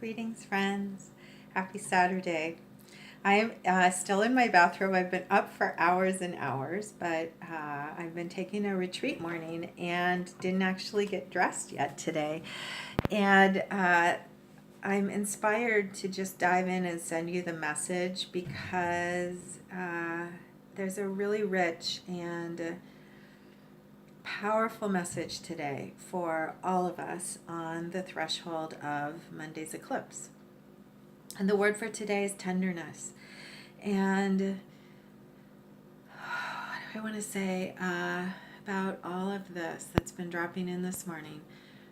Greetings, friends. Happy Saturday. I'm still in my bathrobe. I've been up for hours and hours, but I've been taking a retreat morning and didn't actually get dressed yet today. And I'm inspired to just dive in and send you the message because there's a really rich and powerful message today for all of us on the threshold of Monday's eclipse. And the word for today is tenderness. And what do I want to say about all of this that's been dropping in this morning?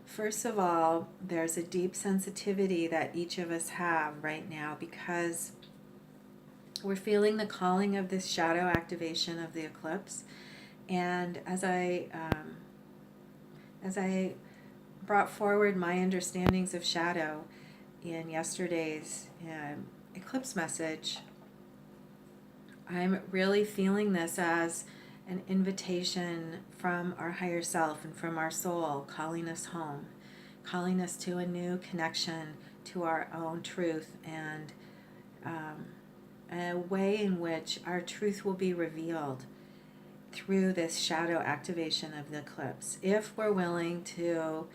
First of all, there's a deep sensitivity that each of us have right now because we're feeling the calling of this shadow activation of the eclipse. And as I brought forward my understandings of shadow in yesterday's eclipse message, I'm really feeling this as an invitation from our higher self and from our soul, calling us home, calling us to a new connection to our own truth, and a way in which our truth will be revealed through this shadow activation of the eclipse, if we're willing to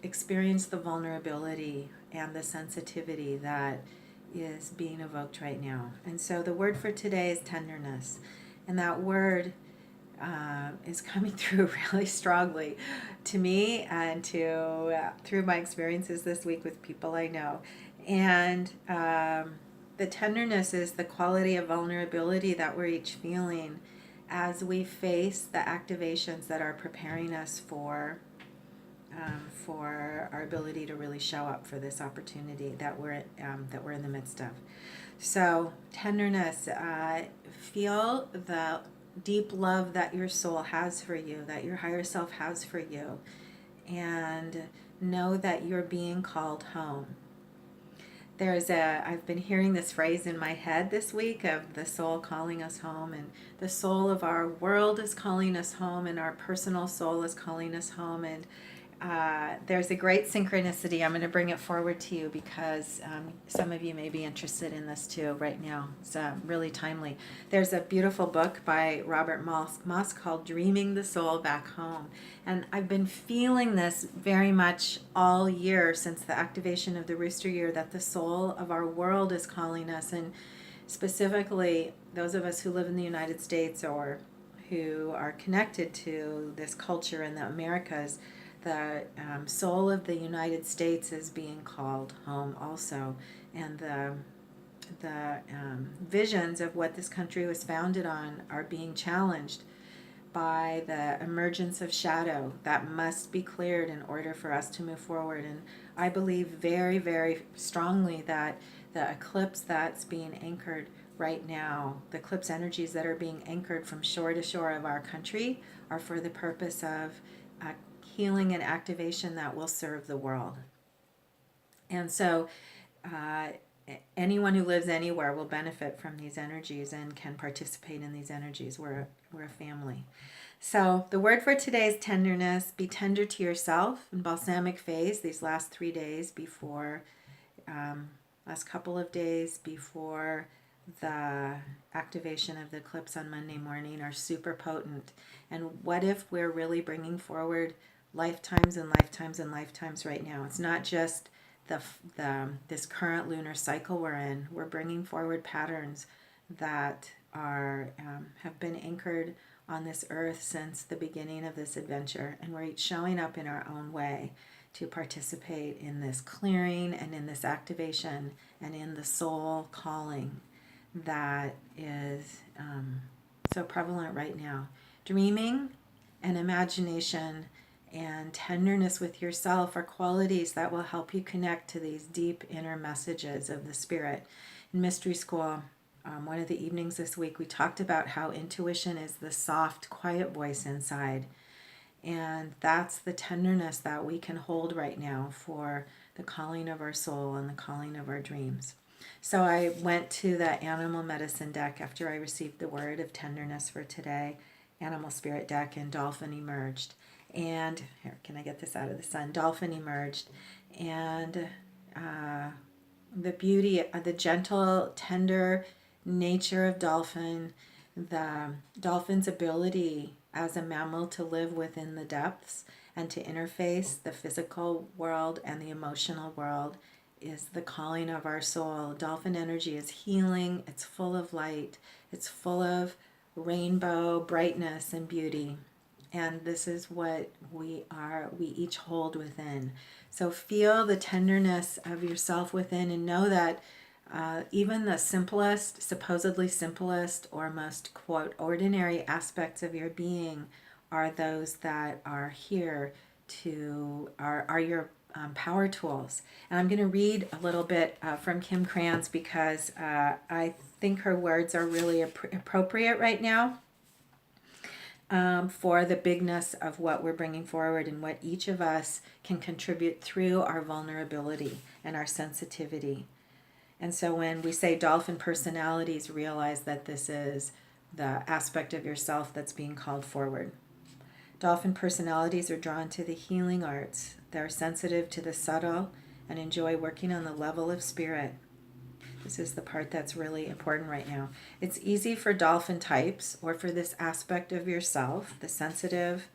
experience the vulnerability and the sensitivity that is being evoked right now. And so the word for today is tenderness. And that word is coming through really strongly to me and to through my experiences this week with people I know. And the tenderness is the quality of vulnerability that we're each feeling as we face the activations that are preparing us for our ability to really show up for this opportunity that we're in the midst of. So tenderness, feel the deep love that your soul has for you, that your higher self has for you, and know that you're being called home. I've been hearing this phrase in my head this week of the soul calling us home, and the soul of our world is calling us home, and our personal soul is calling us home. And there's a great synchronicity. I'm going to bring it forward to you because some of you may be interested in this too right now. It's really timely. There's a beautiful book by Robert Moss called Dreaming the Soul Back Home. And I've been feeling this very much all year since the activation of the rooster year, that the soul of our world is calling us. And specifically, those of us who live in the United States or who are connected to this culture in the Americas, the soul of the United States is being called home also, and the visions of what this country was founded on are being challenged by the emergence of shadow that must be cleared in order for us to move forward. And I believe very, very strongly that the eclipse that's being anchored right now, the eclipse energies that are being anchored from shore to shore of our country, are for the purpose of healing and activation that will serve the world. And so uh, anyone who lives anywhere will benefit from these energies and can participate in these energies. We're a family. So the word for today is tenderness. Be tender to yourself in balsamic phase these last 3 days before, last couple of days before the activation of the eclipse on Monday morning are super potent. And what if we're really bringing forward lifetimes and lifetimes and lifetimes right now? It's not just this current lunar cycle we're in. We're bringing forward patterns that are have been anchored on this earth since the beginning of this adventure, and we're each showing up in our own way to participate in this clearing and in this activation and in the soul calling that is so prevalent right now. Dreaming and imagination and tenderness with yourself are qualities that will help you connect to these deep inner messages of the spirit. In Mystery School, one of the evenings this week, we talked about how intuition is the soft, quiet voice inside. And that's the tenderness that we can hold right now for the calling of our soul and the calling of our dreams. So I went to the animal medicine deck after I received the word of tenderness for today, animal spirit deck, and dolphin emerged. And here, can I get this out of the sun? Dolphin emerged. And the beauty, the gentle, tender nature of dolphin, the dolphin's ability as a mammal to live within the depths and to interface the physical world and the emotional world is the calling of our soul. Dolphin energy is healing, it's full of light, it's full of rainbow, brightness, and beauty. And this is what we each hold within. So feel the tenderness of yourself within and know that even the simplest, supposedly simplest, or most, quote, ordinary aspects of your being are those that are here are your power tools. And I'm going to read a little bit from Kim Krans because I think her words are really appropriate right now for the bigness of what we're bringing forward and what each of us can contribute through our vulnerability and our sensitivity. And so when we say dolphin personalities, realize that this is the aspect of yourself that's being called forward. Dolphin personalities are drawn to the healing arts. They're sensitive to the subtle and enjoy working on the level of spirit. This is the part that's really important right now. It's easy for dolphin types, or for this aspect of yourself, the sensitive,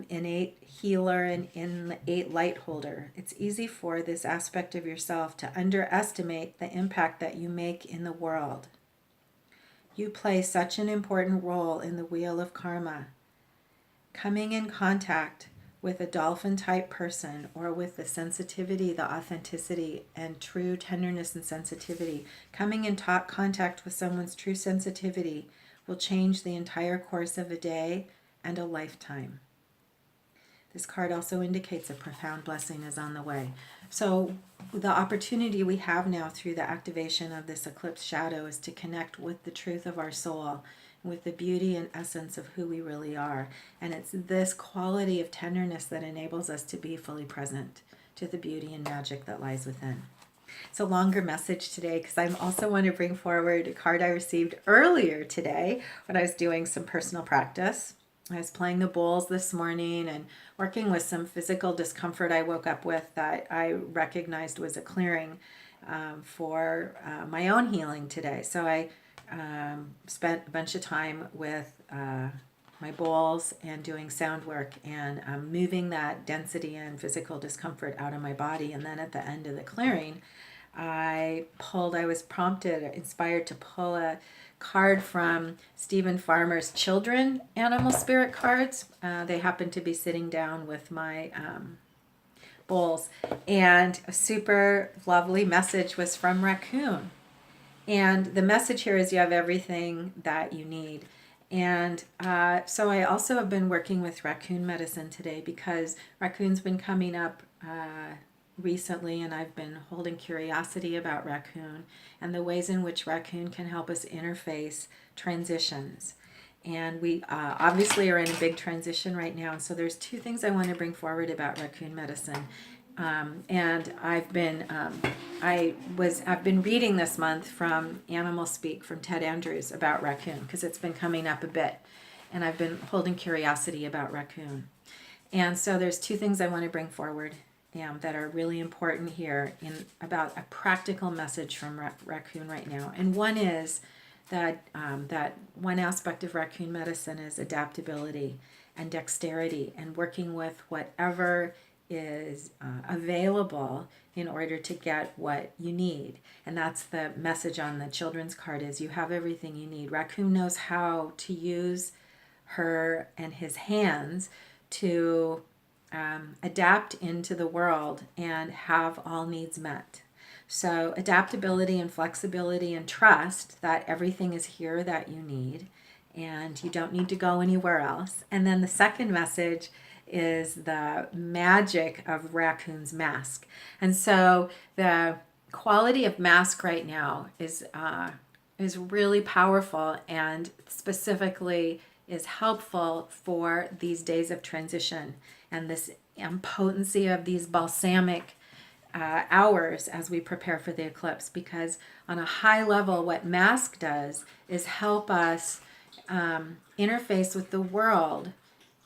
innate healer and innate light holder. It's easy for this aspect of yourself to underestimate the impact that you make in the world. You play such an important role in the wheel of karma. Coming in contact with a dolphin type person, or with the sensitivity, the authenticity, and true tenderness and sensitivity, coming in contact with someone's true sensitivity will change the entire course of a day and a lifetime. This card also indicates a profound blessing is on the way. So the opportunity we have now through the activation of this eclipse shadow is to connect with the truth of our soul, with the beauty and essence of who we really are. And it's this quality of tenderness that enables us to be fully present to the beauty and magic that lies within. It's a longer message today because I also want to bring forward a card I received earlier today when I was doing some personal practice. I was playing the bowls this morning and working with some physical discomfort I woke up with that I recognized was a clearing for my own healing today. So I spent a bunch of time with my bowls and doing sound work and moving that density and physical discomfort out of my body. And then at the end of the clearing, I was prompted, inspired to pull a card from Stephen Farmer's Children Animal Spirit cards. They happened to be sitting down with my bowls, and a super lovely message was from Raccoon. And the message here is you have everything that you need. And so I also have been working with raccoon medicine today because raccoon's been coming up recently, and I've been holding curiosity about raccoon and the ways in which raccoon can help us interface transitions. And we obviously are in a big transition right now. And so there's two things I want to bring forward about raccoon medicine. And I've been reading this month from Animal Speak from Ted Andrews about raccoon because it's been coming up a bit, and I've been holding curiosity about raccoon. And so there's two things I want to bring forward that are really important here about a practical message from raccoon right now. And one is that one aspect of raccoon medicine is adaptability and dexterity and working with whatever is available in order to get what you need. And that's the message on the children's card is you have everything you need. Raccoon knows how to use her and his hands to adapt into the world and have all needs met. So adaptability and flexibility and trust that everything is here that you need and you don't need to go anywhere else. And then the second message is the magic of raccoon's mask. And so the quality of mask right now is really powerful and specifically is helpful for these days of transition and this potency of these balsamic hours as we prepare for the eclipse. Because on a high level, what mask does is help us interface with the world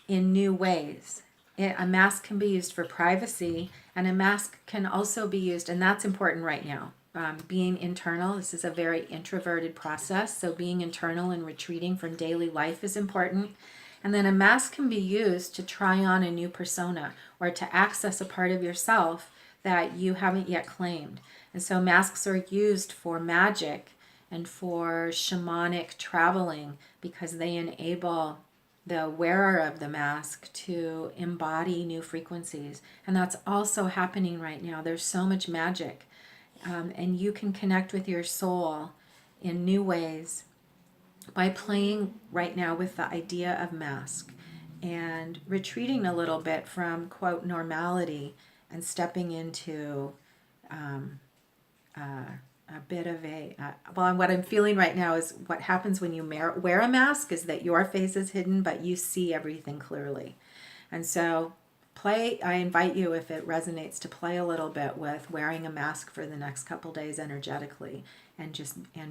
in new ways. A mask can be used for privacy, and a mask can also be used, and that's important right now. Being internal, this is a very introverted process, so being internal and retreating from daily life is important. And then a mask can be used to try on a new persona or to access a part of yourself that you haven't yet claimed. And so masks are used for magic and for shamanic traveling because they enable the wearer of the mask to embody new frequencies. And that's also happening right now. There's so much magic. And you can connect with your soul in new ways by playing right now with the idea of mask and retreating a little bit from, quote, normality and stepping into a bit of well, what I'm feeling right now is what happens when you wear a mask is that your face is hidden, but you see everything clearly. And so I invite you, if it resonates, to play a little bit with wearing a mask for the next couple days energetically and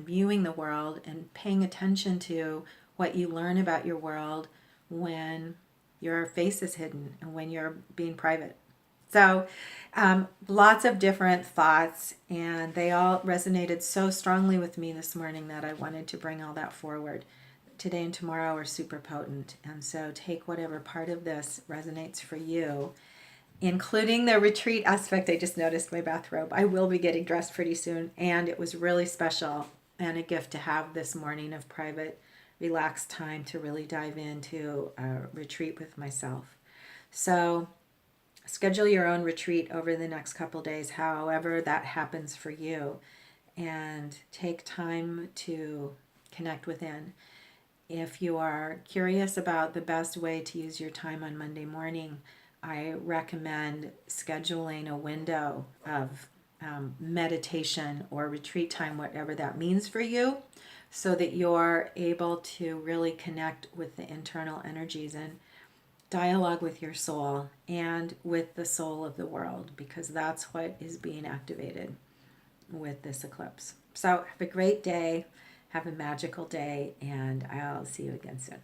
viewing the world and paying attention to what you learn about your world when your face is hidden and when you're being private. So lots of different thoughts, and they all resonated so strongly with me this morning that I wanted to bring all that forward. Today and tomorrow are super potent, and so take whatever part of this resonates for you, including the retreat aspect. I just noticed my bathrobe. I will be getting dressed pretty soon, and it was really special and a gift to have this morning of private, relaxed time to really dive into a retreat with myself. So schedule your own retreat over the next couple days, however that happens for you, and take time to connect within. If you are curious about the best way to use your time on Monday morning, I recommend scheduling a window of meditation or retreat time, whatever that means for you, so that you're able to really connect with the internal energies and dialogue with your soul and with the soul of the world, because that's what is being activated with this eclipse. So have a great day, have a magical day, and I'll see you again soon.